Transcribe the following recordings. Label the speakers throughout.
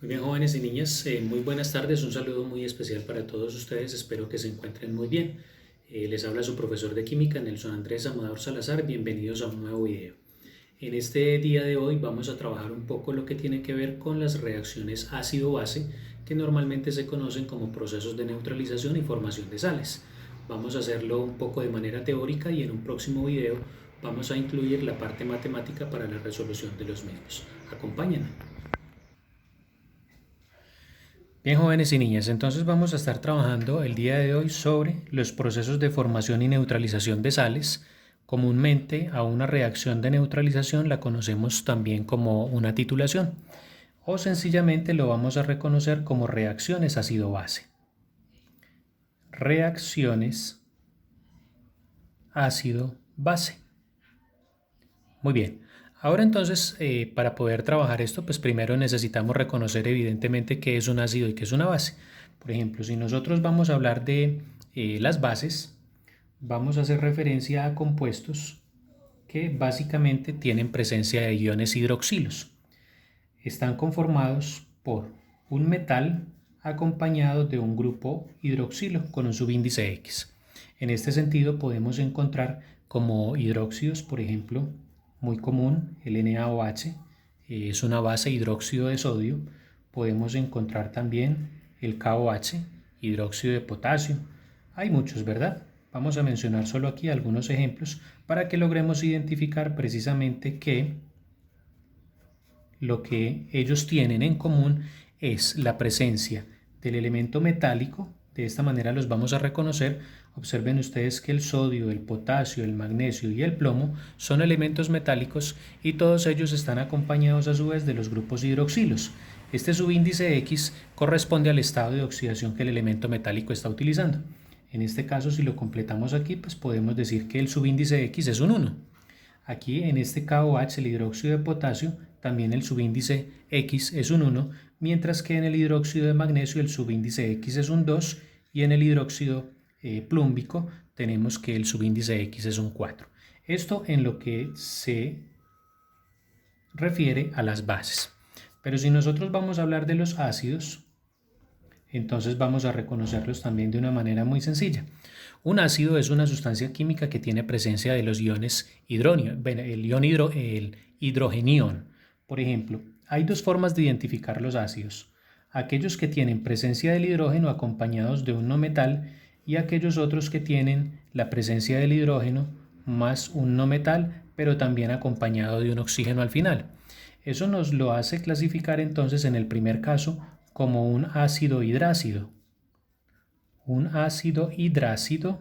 Speaker 1: Muy bien, jóvenes y niñas, muy buenas tardes. Un saludo muy especial para todos ustedes. Espero que se encuentren muy bien. Les habla su profesor de química, Nelson Andrés Amador Salazar. Bienvenidos a un nuevo video. En este día de hoy vamos a trabajar un poco lo que tiene que ver con las reacciones ácido-base, que normalmente se conocen como procesos de neutralización y formación de sales. Vamos a hacerlo un poco de manera teórica y en un próximo video vamos a incluir la parte matemática para la resolución de los mismos. Acompáñenme. Bien, jóvenes y niñas, entonces vamos a estar trabajando el día de hoy sobre los procesos de formación y neutralización de sales. Comúnmente a una reacción de neutralización la conocemos también como una titulación o sencillamente lo vamos a reconocer como reacciones ácido-base. Reacciones ácido-base. Muy bien. Ahora entonces, para poder trabajar esto, pues primero necesitamos reconocer evidentemente qué es un ácido y qué es una base. Por ejemplo, si nosotros vamos a hablar de las bases, vamos a hacer referencia a compuestos que básicamente tienen presencia de iones hidroxilos. Están conformados por un metal acompañado de un grupo hidroxilo con un subíndice X. En este sentido podemos encontrar como hidróxidos, por ejemplo, muy común, el NaOH, es una base hidróxido de sodio. Podemos encontrar también el KOH, hidróxido de potasio. Hay muchos, ¿verdad? Vamos a mencionar solo aquí algunos ejemplos para que logremos identificar precisamente que lo que ellos tienen en común es la presencia del elemento metálico. De esta manera los vamos a reconocer. Observen ustedes que el sodio, el potasio, el magnesio y el plomo son elementos metálicos y todos ellos están acompañados a su vez de los grupos hidroxilos. Este subíndice X corresponde al estado de oxidación que el elemento metálico está utilizando. En este caso, si lo completamos aquí, pues podemos decir que el subíndice X es un 1. Aquí en este KOH, el hidróxido de potasio, también el subíndice X es un 1, mientras que en el hidróxido de magnesio el subíndice X es un 2 y en el hidróxido plúmbico tenemos que el subíndice X es un 4. Esto en lo que se refiere a las bases. Pero si nosotros vamos a hablar de los ácidos, entonces vamos a reconocerlos también de una manera muy sencilla. Un ácido es una sustancia química que tiene presencia de los iones hidróneo, el hidrogenión. Por ejemplo, hay dos formas de identificar los ácidos: aquellos que tienen presencia del hidrógeno acompañados de un no metal y aquellos otros que tienen la presencia del hidrógeno más un no metal, pero también acompañado de un oxígeno al final. Eso nos lo hace clasificar entonces en el primer caso como un ácido hidrácido. Un ácido hidrácido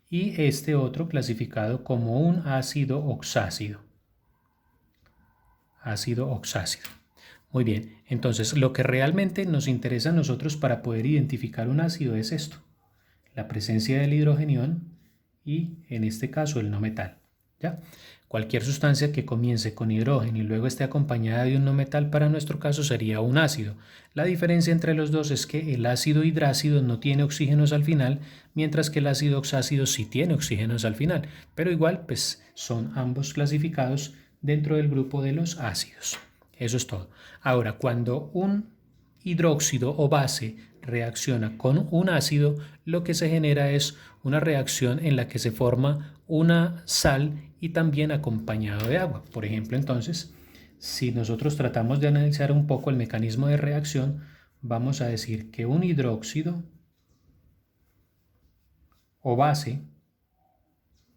Speaker 1: y este otro clasificado como un ácido oxácido. Ácido oxácido. Muy bien, entonces lo que realmente nos interesa a nosotros para poder identificar un ácido es esto: la presencia del hidrogenión y en este caso el no metal. ¿Ya? Cualquier sustancia que comience con hidrógeno y luego esté acompañada de un no metal para nuestro caso sería un ácido. La diferencia entre los dos es que el ácido hidrácido no tiene oxígenos al final, mientras que el ácido oxácido sí tiene oxígenos al final, pero igual pues son ambos clasificados dentro del grupo de los ácidos. Eso es todo. Ahora, cuando un hidróxido o base reacciona con un ácido, lo que se genera es una reacción en la que se forma una sal y también acompañado de agua. Por ejemplo, entonces, si nosotros tratamos de analizar un poco el mecanismo de reacción, vamos a decir que un hidróxido o base,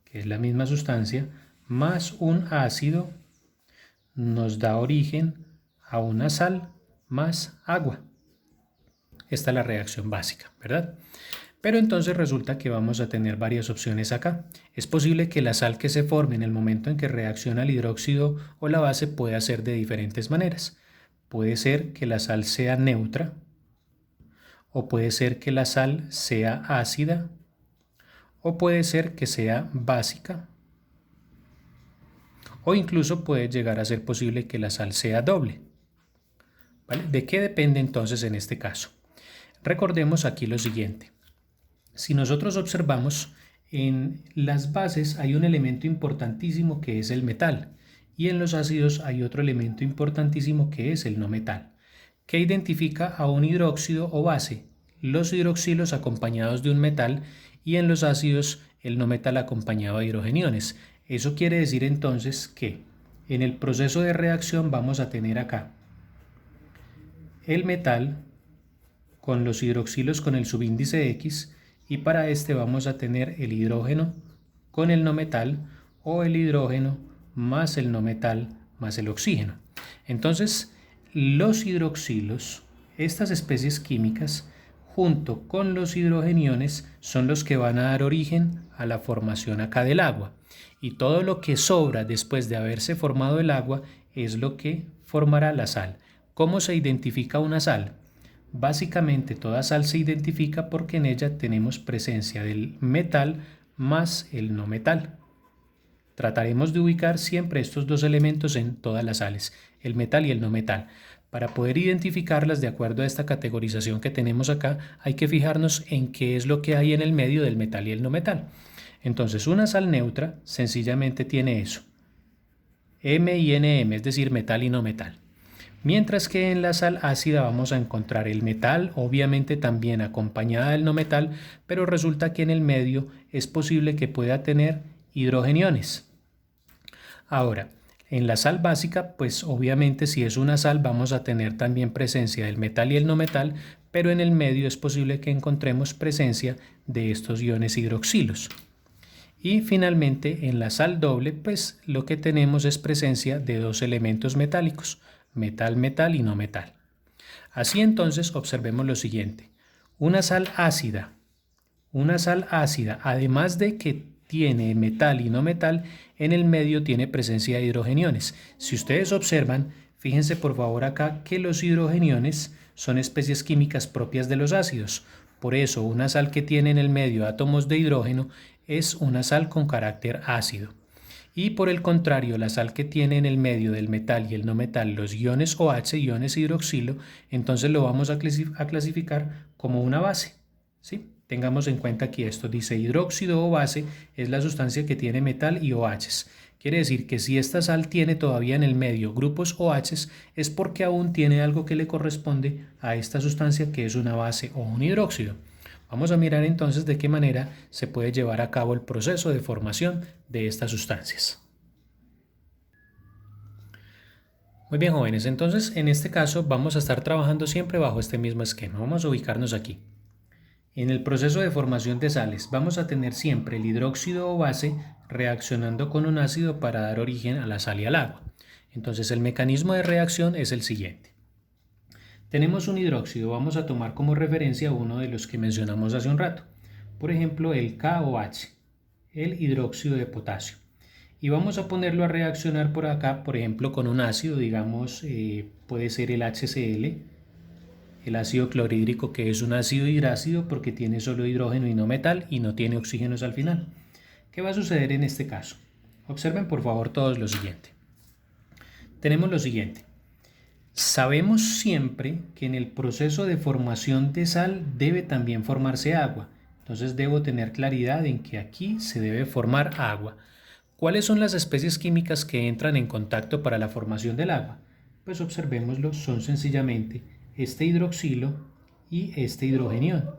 Speaker 1: que es la misma sustancia, más un ácido nos da origen a una sal más agua. Esta es la reacción básica, ¿verdad? Pero entonces resulta que vamos a tener varias opciones acá. Es posible que la sal que se forme en el momento en que reacciona el hidróxido o la base pueda ser de diferentes maneras. Puede ser que la sal sea neutra, o puede ser que la sal sea ácida, o puede ser que sea básica, o incluso puede llegar a ser posible que la sal sea doble. ¿Vale? ¿De qué depende entonces en este caso? Recordemos aquí lo siguiente. Si nosotros observamos, en las bases hay un elemento importantísimo que es el metal. Y en los ácidos hay otro elemento importantísimo que es el no metal, que identifica a un hidróxido o base, los hidroxilos acompañados de un metal y en los ácidos el no metal acompañado de hidrogeniones. Eso quiere decir entonces que en el proceso de reacción vamos a tener acá el metal con los hidroxilos con el subíndice X y para este vamos a tener el hidrógeno con el no metal o el hidrógeno más el no metal más el oxígeno. Entonces, los hidroxilos, estas especies químicas, junto con los hidrogeniones, son los que van a dar origen a la formación acá del agua. Y todo lo que sobra después de haberse formado el agua es lo que formará la sal. ¿Cómo se identifica una sal? Básicamente toda sal se identifica porque en ella tenemos presencia del metal más el no metal. Trataremos de ubicar siempre estos dos elementos en todas las sales, el metal y el no metal. Para poder identificarlas de acuerdo a esta categorización que tenemos acá, hay que fijarnos en qué es lo que hay en el medio del metal y el no metal. Entonces, una sal neutra sencillamente tiene eso, M y NM, es decir, metal y no metal. Mientras que en la sal ácida vamos a encontrar el metal, obviamente también acompañada del no metal, pero resulta que en el medio es posible que pueda tener hidrogeniones. Ahora, en la sal básica, pues obviamente si es una sal vamos a tener también presencia del metal y el no metal, pero en el medio es posible que encontremos presencia de estos iones hidroxilos. Y finalmente en la sal doble, pues lo que tenemos es presencia de dos elementos metálicos, metal, metal y no metal. Así entonces observemos lo siguiente. Una sal ácida, además de que tiene metal y no metal, en el medio tiene presencia de hidrogeniones. Si ustedes observan, fíjense por favor acá que los hidrogeniones son especies químicas propias de los ácidos. Por eso una sal que tiene en el medio átomos de hidrógeno es una sal con carácter ácido. Y por el contrario, la sal que tiene en el medio del metal y el no metal los iones OH, iones hidroxilo, entonces lo vamos a clasificar como una base, ¿sí? Tengamos en cuenta que esto dice hidróxido o base es la sustancia que tiene metal y OHs. Quiere decir que si esta sal tiene todavía en el medio grupos OHs es porque aún tiene algo que le corresponde a esta sustancia que es una base o un hidróxido. Vamos a mirar entonces de qué manera se puede llevar a cabo el proceso de formación de estas sustancias. Muy bien, jóvenes, entonces en este caso vamos a estar trabajando siempre bajo este mismo esquema. Vamos a ubicarnos aquí. En el proceso de formación de sales vamos a tener siempre el hidróxido o base reaccionando con un ácido para dar origen a la sal y al agua. Entonces el mecanismo de reacción es el siguiente. Tenemos un hidróxido, vamos a tomar como referencia uno de los que mencionamos hace un rato. Por ejemplo, el KOH, el hidróxido de potasio. Y vamos a ponerlo a reaccionar por acá, por ejemplo, con un ácido, digamos, puede ser el HCl, el ácido clorhídrico, que es un ácido hidrácido porque tiene solo hidrógeno y no metal y no tiene oxígenos al final. ¿Qué va a suceder en este caso? Observen por favor todos lo siguiente. Tenemos lo siguiente. Sabemos siempre que en el proceso de formación de sal debe también formarse agua. Entonces debo tener claridad en que aquí se debe formar agua. ¿Cuáles son las especies químicas que entran en contacto para la formación del agua? Pues observémoslo, son sencillamente este hidroxilo y este hidrogenión.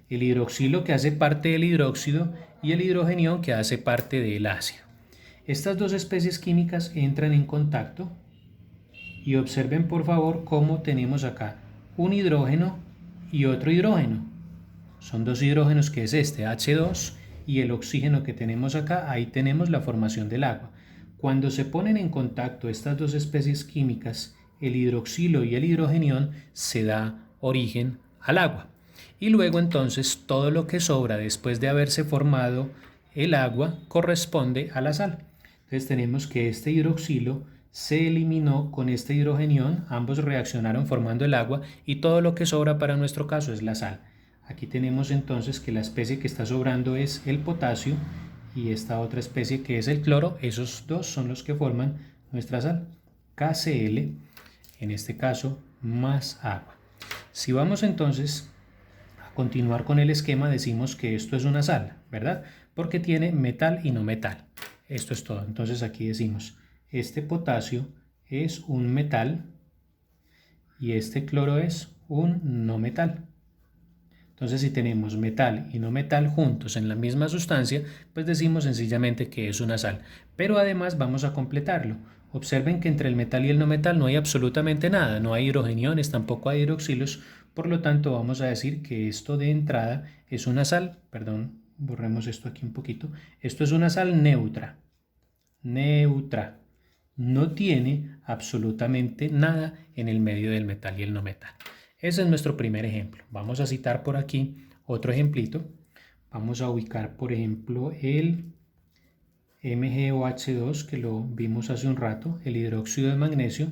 Speaker 1: El hidroxilo que hace parte del hidróxido y el hidrogenión que hace parte del ácido. Estas dos especies químicas entran en contacto y observen por favor cómo tenemos acá un hidrógeno y otro hidrógeno. Son dos hidrógenos que es este H2 y el oxígeno que tenemos acá, ahí tenemos la formación del agua. Cuando se ponen en contacto estas dos especies químicas, el hidroxilo y el hidrogenión, se da origen al agua. Y luego entonces todo lo que sobra después de haberse formado el agua corresponde a la sal. Entonces tenemos que este hidroxilo se eliminó con este hidrogenión, ambos reaccionaron formando el agua y todo lo que sobra para nuestro caso es la sal. Aquí tenemos entonces que la especie que está sobrando es el potasio y esta otra especie que es el cloro, esos dos son los que forman nuestra sal, KCl, en este caso más agua. Si vamos entonces a continuar con el esquema, decimos que esto es una sal, ¿verdad? Porque tiene metal y no metal. Esto es todo. Entonces aquí decimos este potasio es un metal y este cloro es un no metal. Entonces, si tenemos metal y no metal juntos en la misma sustancia, pues decimos sencillamente que es una sal. Pero además vamos a completarlo. Observen que entre el metal y el no metal no hay absolutamente nada, no hay hidrogeniones, tampoco hay hidroxilos, por lo tanto vamos a decir que esto de entrada es una sal, perdón, borremos esto aquí un poquito, esto es una sal neutra, neutra, no tiene absolutamente nada en el medio del metal y el no metal. Ese es nuestro primer ejemplo. Vamos a citar por aquí otro ejemplito. Vamos a ubicar, por ejemplo, el MgOH2, que lo vimos hace un rato, el hidróxido de magnesio.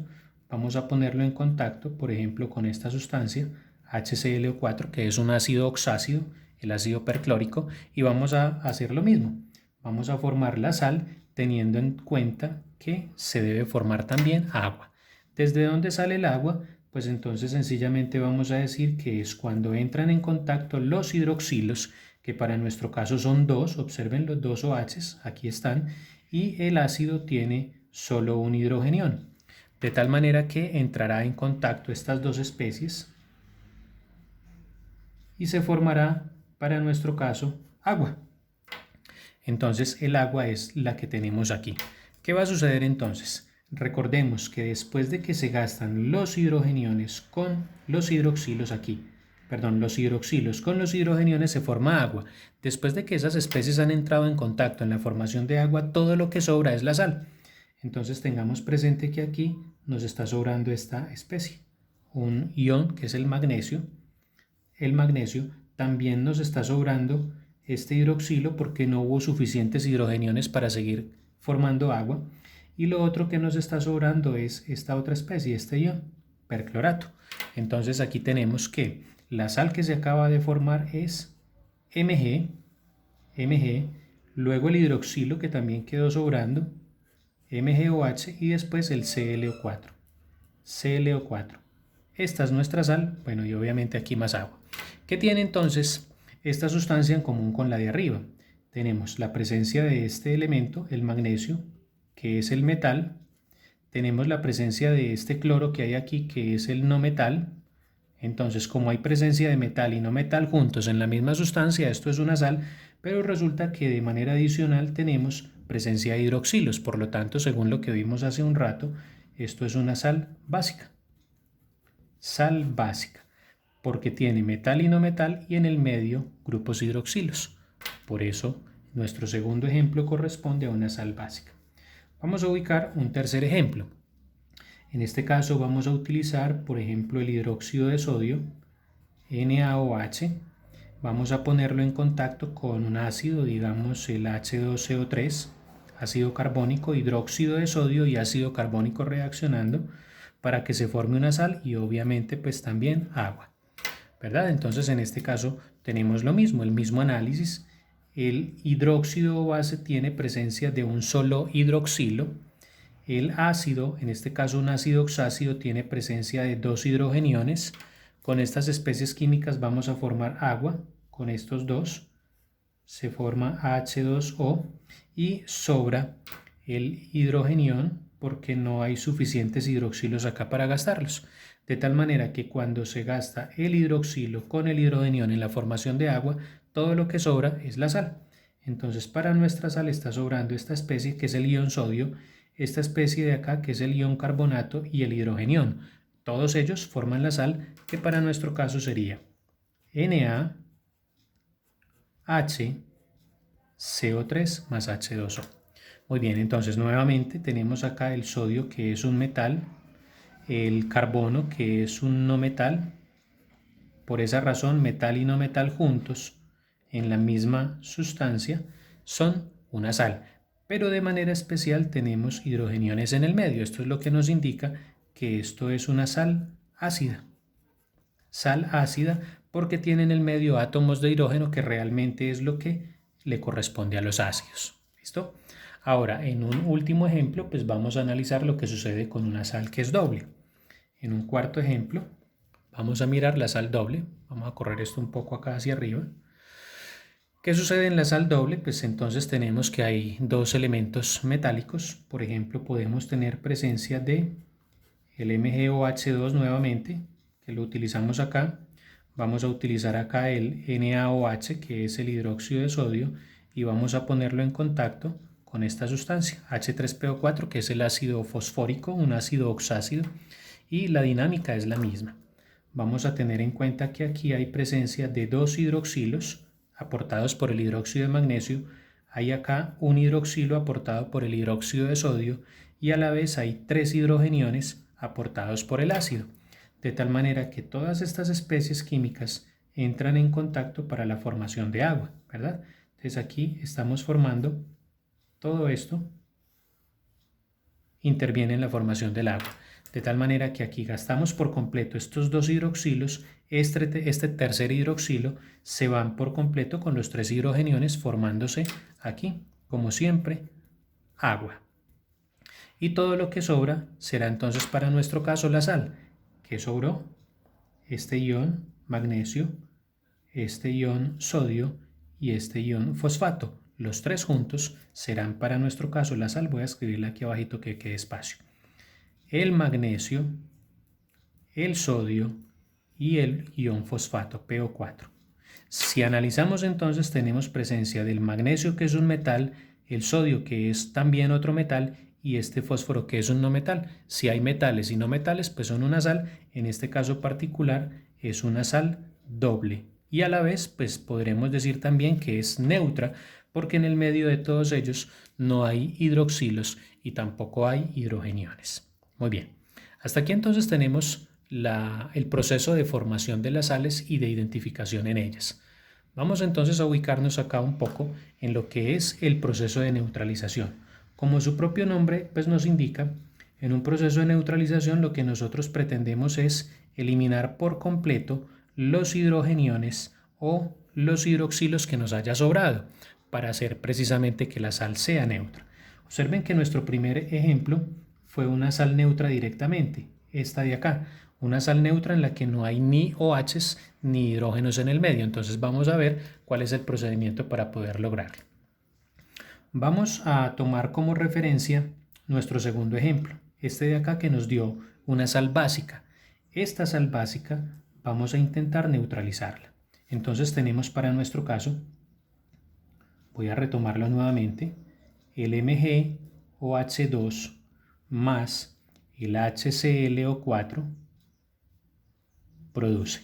Speaker 1: Vamos a ponerlo en contacto, por ejemplo, con esta sustancia, HClO4, que es un ácido oxácido, el ácido perclórico, y vamos a hacer lo mismo. Vamos a formar la sal teniendo en cuenta que se debe formar también agua. ¿Desde dónde sale el agua? Pues entonces sencillamente vamos a decir que es cuando entran en contacto los hidroxilos, que para nuestro caso son dos, observen los dos OHs, aquí están, y el ácido tiene solo un hidrogenión, de tal manera que entrará en contacto estas dos especies y se formará para nuestro caso agua. Entonces el agua es la que tenemos aquí. ¿Qué va a suceder entonces? Recordemos que después de que se gastan los hidrogeniones con los hidroxilos aquí, los hidroxilos con los hidrogeniones se forma agua. Después de que esas especies han entrado en contacto en la formación de agua, todo lo que sobra es la sal. Entonces tengamos presente que aquí nos está sobrando esta especie, un ion que es el magnesio. El magnesio también nos está sobrando este hidroxilo porque no hubo suficientes hidrogeniones para seguir formando agua. Y lo otro que nos está sobrando es esta otra especie, este ion, perclorato. Entonces aquí tenemos que la sal que se acaba de formar es Mg, luego el hidroxilo que también quedó sobrando, MgOH, y después el ClO4. Esta es nuestra sal, bueno, y obviamente aquí más agua. ¿Qué tiene entonces esta sustancia en común con la de arriba? Tenemos la presencia de este elemento, el magnesio, que es el metal. Tenemos la presencia de este cloro que hay aquí, que es el no metal. Entonces, como hay presencia de metal y no metal juntos en la misma sustancia, esto es una sal, pero resulta que de manera adicional tenemos presencia de hidroxilos. Por lo tanto, según lo que vimos hace un rato, esto es una sal básica. Sal básica, porque tiene metal y no metal y en el medio grupos hidroxilos. Por eso, nuestro segundo ejemplo corresponde a una sal básica. Vamos a ubicar un tercer ejemplo. En este caso vamos a utilizar, por ejemplo, el hidróxido de sodio, NaOH. Vamos a ponerlo en contacto con un ácido, digamos el H2CO3, ácido carbónico, hidróxido de sodio y ácido carbónico reaccionando para que se forme una sal y obviamente pues también agua, ¿verdad? Entonces en este caso tenemos lo mismo, el mismo análisis. El hidróxido base tiene presencia de un solo hidroxilo. El ácido, en este caso un ácido oxácido, tiene presencia de dos hidrogeniones. Con estas especies químicas vamos a formar agua, con estos dos se forma H2O y sobra el hidrogenión porque no hay suficientes hidroxilos acá para gastarlos. De tal manera que cuando se gasta el hidroxilo con el hidrogenión en la formación de agua, todo lo que sobra es la sal. Entonces para nuestra sal está sobrando esta especie que es el ion sodio, esta especie de acá que es el ion carbonato y el hidrogenión. Todos ellos forman la sal que para nuestro caso sería NaHCO3 más H2O. Muy bien, entonces nuevamente tenemos acá el sodio que es un metal, el carbono que es un no metal. Por esa razón, metal y no metal juntos en la misma sustancia son una sal. Pero de manera especial tenemos hidrogeniones en el medio. Esto es lo que nos indica que esto es una sal ácida. Sal ácida porque tiene en el medio átomos de hidrógeno que realmente es lo que le corresponde a los ácidos. ¿Listo? Ahora, en un último ejemplo, pues vamos a analizar lo que sucede con una sal que es doble. En un cuarto ejemplo, vamos a mirar la sal doble. Vamos a correr esto un poco acá hacia arriba. ¿Qué sucede en la sal doble? Pues entonces tenemos que hay dos elementos metálicos. Por ejemplo, podemos tener presencia de el MgOH2 nuevamente, que lo utilizamos acá. Vamos a utilizar acá el NaOH, que es el hidróxido de sodio, y vamos a ponerlo en contacto con esta sustancia, H3PO4, que es el ácido fosfórico, un ácido oxácido, y la dinámica es la misma. Vamos a tener en cuenta que aquí hay presencia de dos hidroxilos aportados por el hidróxido de magnesio, hay acá un hidroxilo aportado por el hidróxido de sodio y a la vez hay tres hidrogeniones aportados por el ácido, de tal manera que todas estas especies químicas entran en contacto para la formación de agua, ¿verdad? Entonces aquí estamos formando todo esto, interviene en la formación del agua. De tal manera que aquí gastamos por completo estos dos hidroxilos, este tercer hidroxilo se van por completo con los tres hidrogeniones formándose aquí, como siempre, agua. Y todo lo que sobra será entonces para nuestro caso la sal. ¿Qué sobró? Este ion magnesio, este ion sodio y este ion fosfato. Los tres juntos serán para nuestro caso la sal. Voy a escribirla aquí abajito que quede espacio. El magnesio, el sodio y el ion fosfato, PO4. Si analizamos entonces tenemos presencia del magnesio, que es un metal, el sodio, que es también otro metal, y este fósforo, que es un no metal. Si hay metales y no metales, pues son una sal. En este caso particular es una sal doble. Y a la vez, pues podremos decir también que es neutra, porque en el medio de todos ellos no hay hidroxilos y tampoco hay hidrogeniones. Muy bien, hasta aquí entonces tenemos el proceso de formación de las sales y de identificación en ellas. Vamos entonces a ubicarnos acá un poco en lo que es el proceso de neutralización. Como su propio nombre pues nos indica, en un proceso de neutralización lo que nosotros pretendemos es eliminar por completo los hidrogeniones o los hidroxilos que nos haya sobrado para hacer precisamente que la sal sea neutra. Observen que nuestro primer ejemplo fue una sal neutra directamente, esta de acá, una sal neutra en la que no hay ni OHs ni hidrógenos en el medio. Entonces vamos a ver cuál es el procedimiento para poder lograrlo. Vamos a tomar como referencia nuestro segundo ejemplo, este de acá que nos dio una sal básica. Esta sal básica vamos a intentar neutralizarla. Entonces tenemos para nuestro caso, voy a retomarlo nuevamente, el MgOH2 más el HClO4 produce.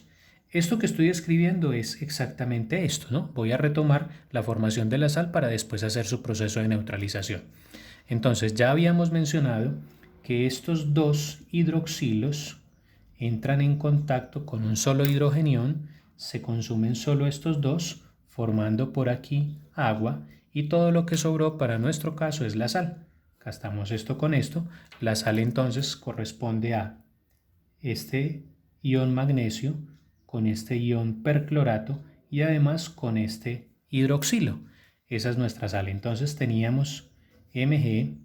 Speaker 1: Esto que estoy escribiendo es exactamente esto, ¿no? Voy a retomar la formación de la sal para después hacer su proceso de neutralización. Entonces ya habíamos mencionado que estos dos hidroxilos entran en contacto con un solo hidrogenión, se consumen solo estos dos, formando por aquí agua, y todo lo que sobró para nuestro caso es la sal. Gastamos esto con esto. La sal entonces corresponde a este ion magnesio con este ion perclorato y además con este hidroxilo. Esa es nuestra sal. Entonces teníamos MgOH,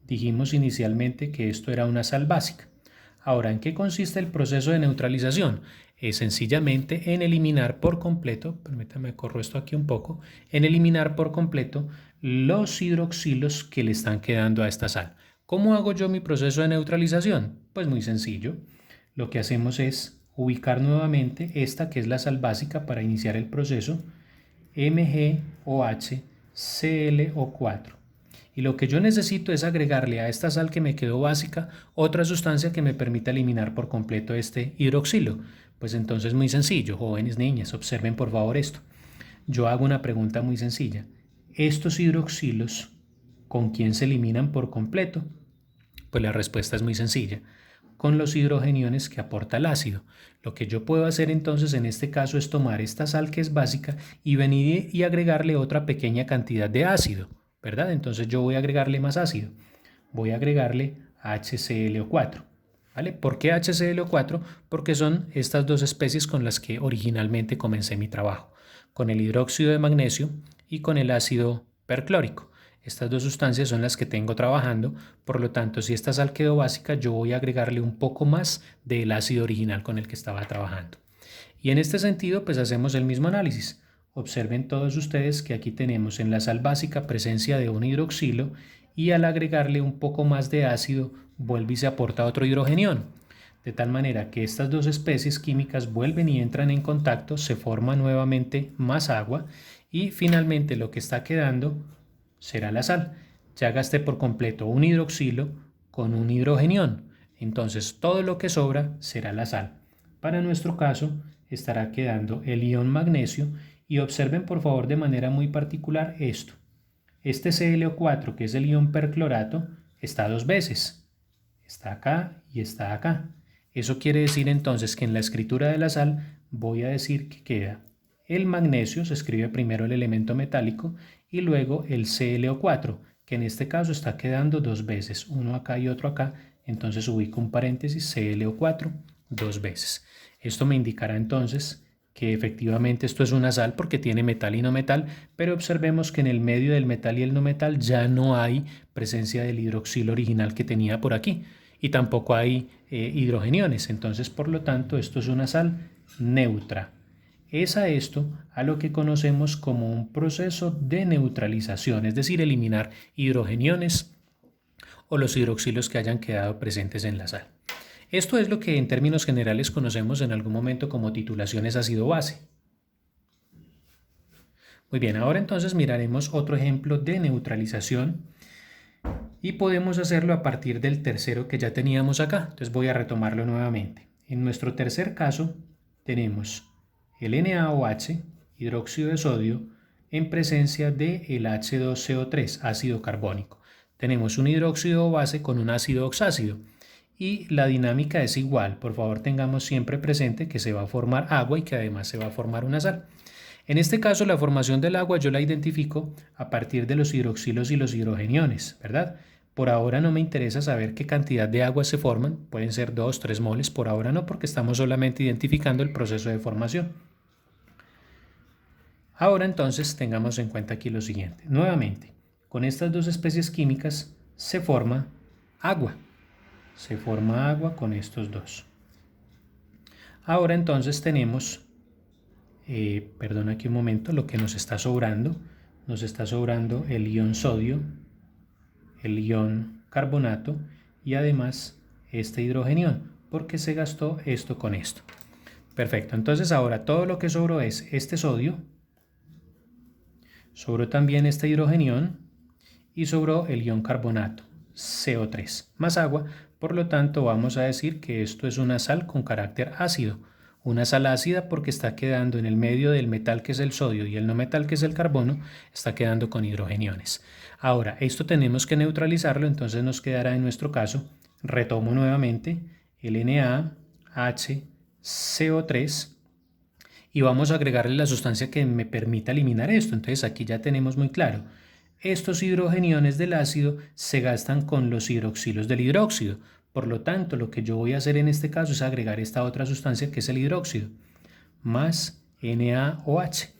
Speaker 1: Dijimos inicialmente que esto era una sal básica. Ahora, ¿en qué consiste el proceso de neutralización? Es sencillamente en eliminar por completo, permítame corro esto aquí un poco, en eliminar por completo los hidroxilos que le están quedando a esta sal. ¿Cómo hago yo mi proceso de neutralización? Pues muy sencillo. Lo que hacemos es ubicar nuevamente esta que es la sal básica para iniciar el proceso, MgOHClO4. Y lo que yo necesito es agregarle a esta sal que me quedó básica otra sustancia que me permita eliminar por completo este hidroxilo. Pues entonces muy sencillo, jóvenes niñas, observen por favor esto. Yo hago una pregunta muy sencilla. ¿Estos hidroxilos con quién se eliminan por completo? Pues la respuesta es muy sencilla, con los hidrogeniones que aporta el ácido. Lo que yo puedo hacer entonces en este caso es tomar esta sal que es básica y venir y agregarle otra pequeña cantidad de ácido, ¿verdad? Entonces yo voy a agregarle más ácido. Voy a agregarle HClO4. ¿Vale? ¿Por qué HClO4? Porque son estas dos especies con las que originalmente comencé mi trabajo, con el hidróxido de magnesio y con el ácido perclórico. Estas dos sustancias son las que tengo trabajando, por lo tanto, si esta sal quedó básica, yo voy a agregarle un poco más del ácido original con el que estaba trabajando. Y en este sentido, pues hacemos el mismo análisis. Observen todos ustedes que aquí tenemos en la sal básica presencia de un hidroxilo y al agregarle un poco más de ácido vuelve y se aporta otro hidrogenión. De tal manera que estas dos especies químicas vuelven y entran en contacto, se forma nuevamente más agua y finalmente lo que está quedando será la sal. Ya gasté por completo un hidroxilo con un hidrogenión, entonces todo lo que sobra será la sal. Para nuestro caso estará quedando el ion magnesio y observen por favor de manera muy particular esto. Este ClO4, que es el ion perclorato, está dos veces. Está acá y está acá. Eso quiere decir entonces que en la escritura de la sal voy a decir que queda el magnesio, se escribe primero el elemento metálico y luego el ClO4, que en este caso está quedando dos veces, uno acá y otro acá, entonces ubico un paréntesis ClO4 dos veces. Esto me indicará entonces que efectivamente esto es una sal porque tiene metal y no metal, pero observemos que en el medio del metal y el no metal ya no hay presencia del hidroxilo original que tenía por aquí y tampoco hay hidrogeniones, entonces por lo tanto esto es una sal neutra. Es a esto a lo que conocemos como un proceso de neutralización, es decir, eliminar hidrogeniones o los hidroxilos que hayan quedado presentes en la sal. Esto es lo que en términos generales conocemos en algún momento como titulaciones ácido-base. Muy bien, ahora entonces miraremos otro ejemplo de neutralización y podemos hacerlo a partir del tercero que ya teníamos acá. Entonces voy a retomarlo nuevamente. En nuestro tercer caso tenemos el NaOH, hidróxido de sodio, en presencia del H2CO3, ácido carbónico. Tenemos un hidróxido base con un ácido oxácido y la dinámica es igual. Por favor tengamos siempre presente que se va a formar agua y que además se va a formar una sal. En este caso la formación del agua yo la identifico a partir de los hidroxilos y los hidrogeniones, ¿verdad? Por ahora no me interesa saber qué cantidad de agua se forman, pueden ser 2, 3 moles, por ahora no, porque estamos solamente identificando el proceso de formación. Ahora entonces tengamos en cuenta aquí lo siguiente. Nuevamente, con estas dos especies químicas se forma agua. Se forma agua con estos dos. Ahora entonces tenemos, perdón aquí un momento, lo que nos está sobrando el ion sodio, el ion carbonato y además este hidrogenión, porque se gastó esto con esto. Perfecto, entonces ahora todo lo que sobró es este sodio, sobró también este hidrogenión y sobró el ion carbonato, CO3, más agua. Por lo tanto, vamos a decir que esto es una sal con carácter ácido. Una sal ácida porque está quedando en el medio del metal que es el sodio y el no metal que es el carbono, está quedando con hidrogeniones. Ahora, esto tenemos que neutralizarlo, entonces nos quedará en nuestro caso, retomo nuevamente, el NaHCO3 y vamos a agregarle la sustancia que me permita eliminar esto. Entonces aquí ya tenemos muy claro. Estos hidrogeniones del ácido se gastan con los hidroxilos del hidróxido. Por lo tanto, lo que yo voy a hacer en este caso es agregar esta otra sustancia que es el hidróxido, más NaOH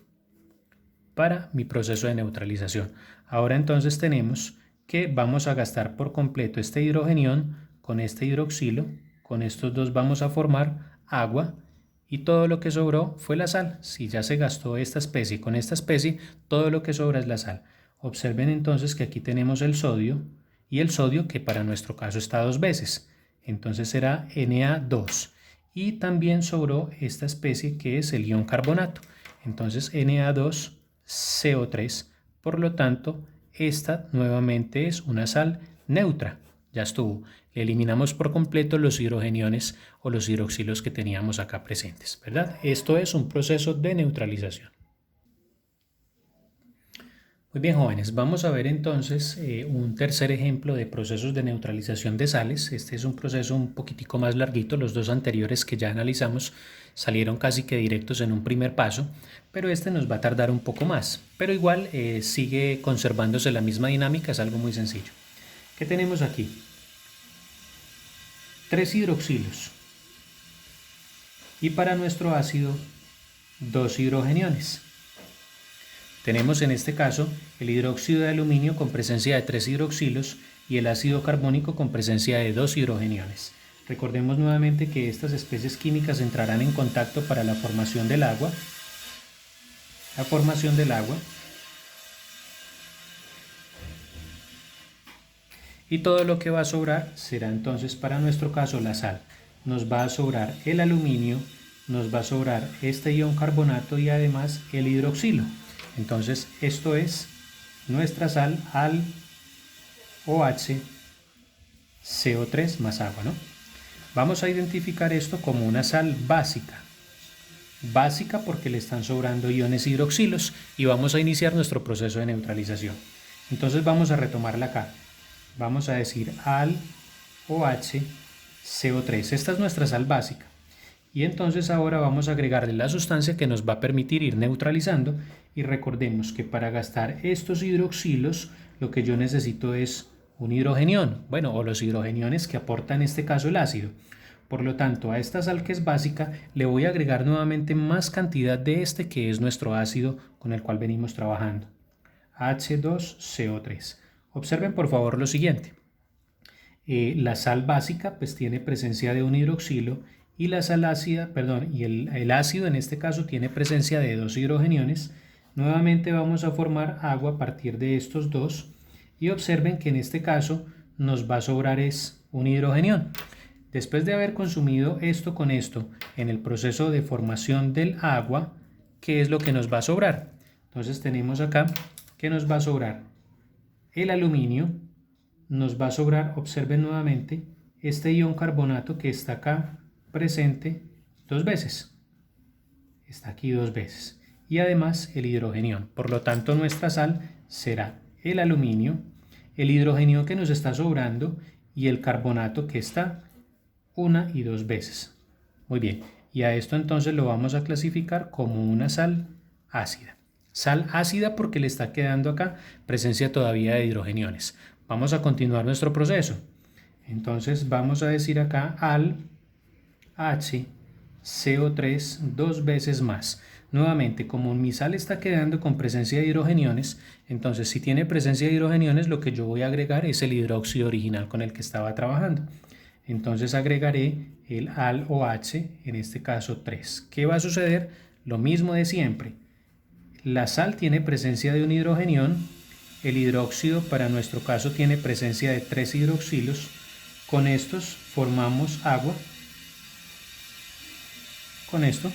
Speaker 1: para mi proceso de neutralización. Ahora entonces tenemos que vamos a gastar por completo este hidrogenión con este hidroxilo. Con estos dos vamos a formar agua y todo lo que sobró fue la sal. Si ya se gastó esta especie con esta especie, todo lo que sobra es la sal. Observen entonces que aquí tenemos el sodio y el sodio que para nuestro caso está dos veces, entonces será Na2 y también sobró esta especie que es el ion carbonato, entonces Na2CO3, por lo tanto esta nuevamente es una sal neutra, ya estuvo, le eliminamos por completo los hidrogeniones o los hidroxilos que teníamos acá presentes, ¿verdad? Esto es un proceso de neutralización. Muy bien, jóvenes, vamos a ver entonces un tercer ejemplo de procesos de neutralización de sales. Este es un proceso un poquitico más larguito, los dos anteriores que ya analizamos salieron casi que directos en un primer paso, pero este nos va a tardar un poco más, pero igual sigue conservándose la misma dinámica, es algo muy sencillo. ¿Qué tenemos aquí? 3 hidroxilos y para nuestro ácido 2 hidrogeniones. Tenemos en este caso el hidróxido de aluminio con presencia de 3 hidroxilos y el ácido carbónico con presencia de 2 hidrogeniones. Recordemos nuevamente que estas especies químicas entrarán en contacto para la formación del agua. Y todo lo que va a sobrar será entonces para nuestro caso la sal. Nos va a sobrar el aluminio, nos va a sobrar este ion carbonato y además el hidroxilo. Entonces esto es nuestra sal al OH CO3 más agua, ¿no? Vamos a identificar esto como una sal básica. Básica porque le están sobrando iones hidroxilos y vamos a iniciar nuestro proceso de neutralización. Entonces vamos a retomarla acá. Vamos a decir al OH CO3. Esta es nuestra sal básica. Y entonces ahora vamos a agregarle la sustancia que nos va a permitir ir neutralizando. Y recordemos que para gastar estos hidroxilos, lo que yo necesito es un hidrogenión. Bueno, o los hidrogeniones que aporta en este caso el ácido. Por lo tanto, a esta sal que es básica, le voy a agregar nuevamente más cantidad de este que es nuestro ácido con el cual venimos trabajando. H2CO3. Observen por favor lo siguiente. La sal básica pues tiene presencia de un hidroxilo y la sal ácida, y el ácido en este caso tiene presencia de dos hidrogeniones. Nuevamente vamos a formar agua a partir de estos dos y observen que en este caso nos va a sobrar es un hidrogenión. Después de haber consumido esto con esto en el proceso de formación del agua, ¿qué es lo que nos va a sobrar? Entonces tenemos acá que nos va a sobrar el aluminio, nos va a sobrar, observen nuevamente, este ion carbonato que está acá presente dos veces. Está aquí dos veces. Y además el hidrogenión. Por lo tanto, nuestra sal será el aluminio, el hidrogenio que nos está sobrando y el carbonato que está una y dos veces. Muy bien. Y a esto entonces lo vamos a clasificar como una sal ácida. Sal ácida porque le está quedando acá presencia todavía de hidrogeniones. Vamos a continuar nuestro proceso. Entonces vamos a decir acá al HCO3 dos veces más. Nuevamente, como mi sal está quedando con presencia de hidrogeniones, entonces si tiene presencia de hidrogeniones, lo que yo voy a agregar es el hidróxido original con el que estaba trabajando. Entonces agregaré el al OH, en este caso 3. ¿Qué va a suceder? Lo mismo de siempre. La sal tiene presencia de un hidrogenión, el hidróxido para nuestro caso tiene presencia de 3 hidroxilos, con estos formamos agua, con esto,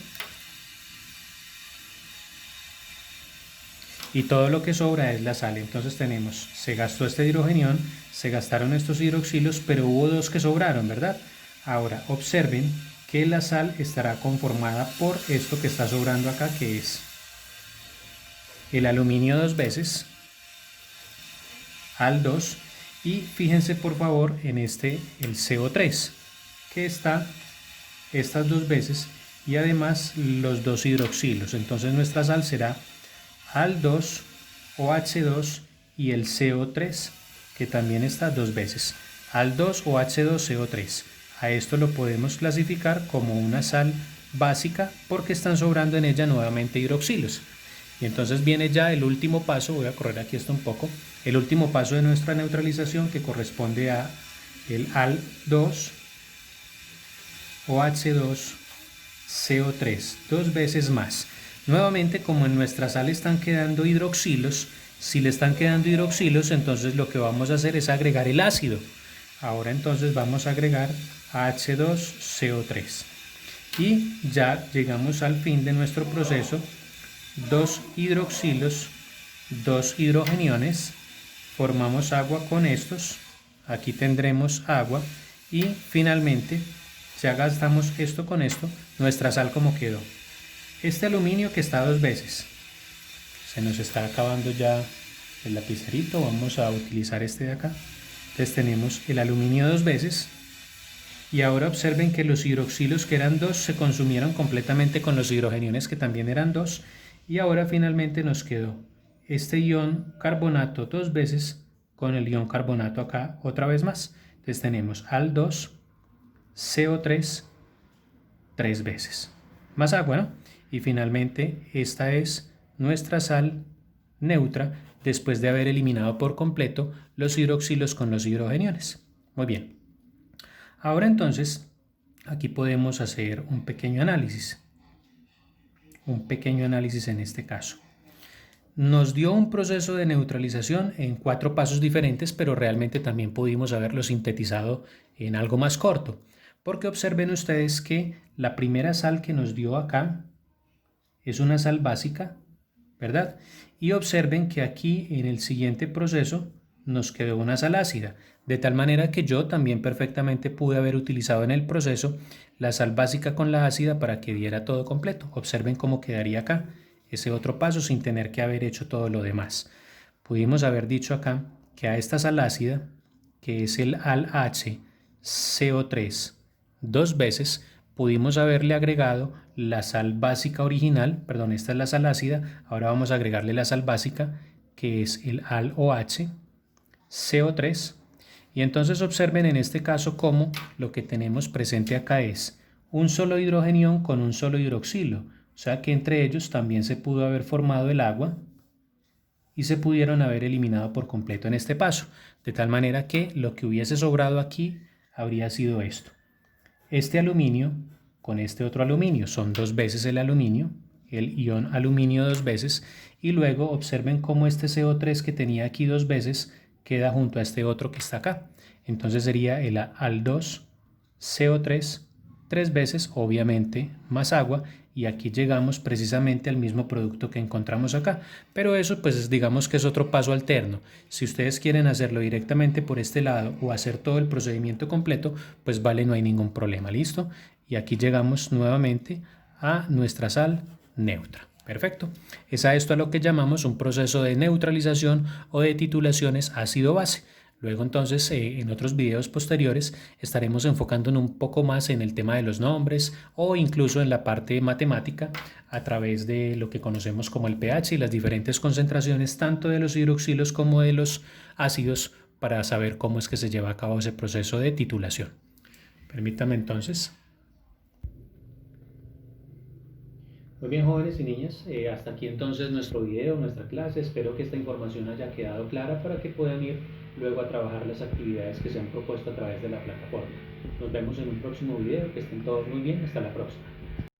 Speaker 1: y todo lo que sobra es la sal. Entonces tenemos, se gastó este hidrogenión, se gastaron estos hidroxilos, pero hubo dos que sobraron, ¿verdad? Ahora observen que la sal estará conformada por esto que está sobrando acá, que es el aluminio dos veces, al 2, y fíjense por favor en el CO3, que está estas dos veces, y además los dos hidroxilos. Entonces nuestra sal será al 2, OH2 y el CO3, que también está dos veces, al 2, OH2, CO3. A esto lo podemos clasificar como una sal básica porque están sobrando en ella nuevamente hidroxilos. Y entonces viene ya el último paso, voy a correr aquí esto un poco, el último paso de nuestra neutralización que corresponde a el al2, OH2, CO3, dos veces más. Nuevamente, como en nuestra sal están quedando hidroxilos, si le están quedando hidroxilos, entonces lo que vamos a hacer es agregar el ácido. Ahora entonces vamos a agregar H2CO3. Y ya llegamos al fin de nuestro proceso. Dos hidroxilos, dos hidrogeniones, formamos agua con estos, aquí tendremos agua y finalmente ya gastamos esto con esto, nuestra sal como quedó. Este aluminio que está dos veces, se nos está acabando ya el lapicerito, vamos a utilizar este de acá. Entonces tenemos el aluminio dos veces y ahora observen que los hidroxilos que eran dos se consumieron completamente con los hidrogeniones que también eran dos. Y ahora finalmente nos quedó este ion carbonato dos veces con el ion carbonato acá otra vez más. Entonces tenemos al 2, CO3, tres veces. Más agua, ¿no? Y finalmente esta es nuestra sal neutra después de haber eliminado por completo los hidroxilos con los hidrogeniones. Muy bien. Ahora entonces, aquí podemos hacer un pequeño análisis en este caso. Nos dio un proceso de neutralización en 4 pasos diferentes, pero realmente también pudimos haberlo sintetizado en algo más corto, porque observen ustedes que la primera sal que nos dio acá es una sal básica, ¿verdad? Y observen que aquí en el siguiente proceso nos quedó una sal ácida, de tal manera que yo también perfectamente pude haber utilizado en el proceso la sal básica con la ácida para que diera todo completo. Observen cómo quedaría acá ese otro paso sin tener que haber hecho todo lo demás. Pudimos haber dicho acá que a esta sal ácida, que es el AlHCO3, 2 veces, pudimos haberle agregado la sal básica original, perdón, esta es la sal ácida, ahora vamos a agregarle la sal básica, que es el AlOH, CO3, y entonces observen en este caso cómo lo que tenemos presente acá es un solo hidrogenión con un solo hidroxilo, o sea que entre ellos también se pudo haber formado el agua y se pudieron haber eliminado por completo en este paso, de tal manera que lo que hubiese sobrado aquí habría sido esto. Este aluminio con este otro aluminio son 2 veces el aluminio, el ion aluminio 2 veces, y luego observen cómo este CO3 que tenía aquí 2 veces queda junto a este otro que está acá. Entonces sería el Al2 CO3 3 veces, obviamente más agua, y aquí llegamos precisamente al mismo producto que encontramos acá, pero eso pues digamos que es otro paso alterno. Si ustedes quieren hacerlo directamente por este lado o hacer todo el procedimiento completo, pues vale, no hay ningún problema, ¿listo? Y aquí llegamos nuevamente a nuestra sal neutra. Perfecto. Es a esto a lo que llamamos un proceso de neutralización o de titulaciones ácido-base. Luego entonces en otros videos posteriores estaremos enfocándonos un poco más en el tema de los nombres o incluso en la parte matemática a través de lo que conocemos como el pH y las diferentes concentraciones tanto de los hidroxilos como de los ácidos para saber cómo es que se lleva a cabo ese proceso de titulación. Permítame entonces. Muy bien, jóvenes y niñas, hasta aquí entonces nuestro video, nuestra clase. Espero que esta información haya quedado clara para que puedan ir luego a trabajar las actividades que se han propuesto a través de la plataforma. Nos vemos en un próximo video, que estén todos muy bien, hasta la próxima.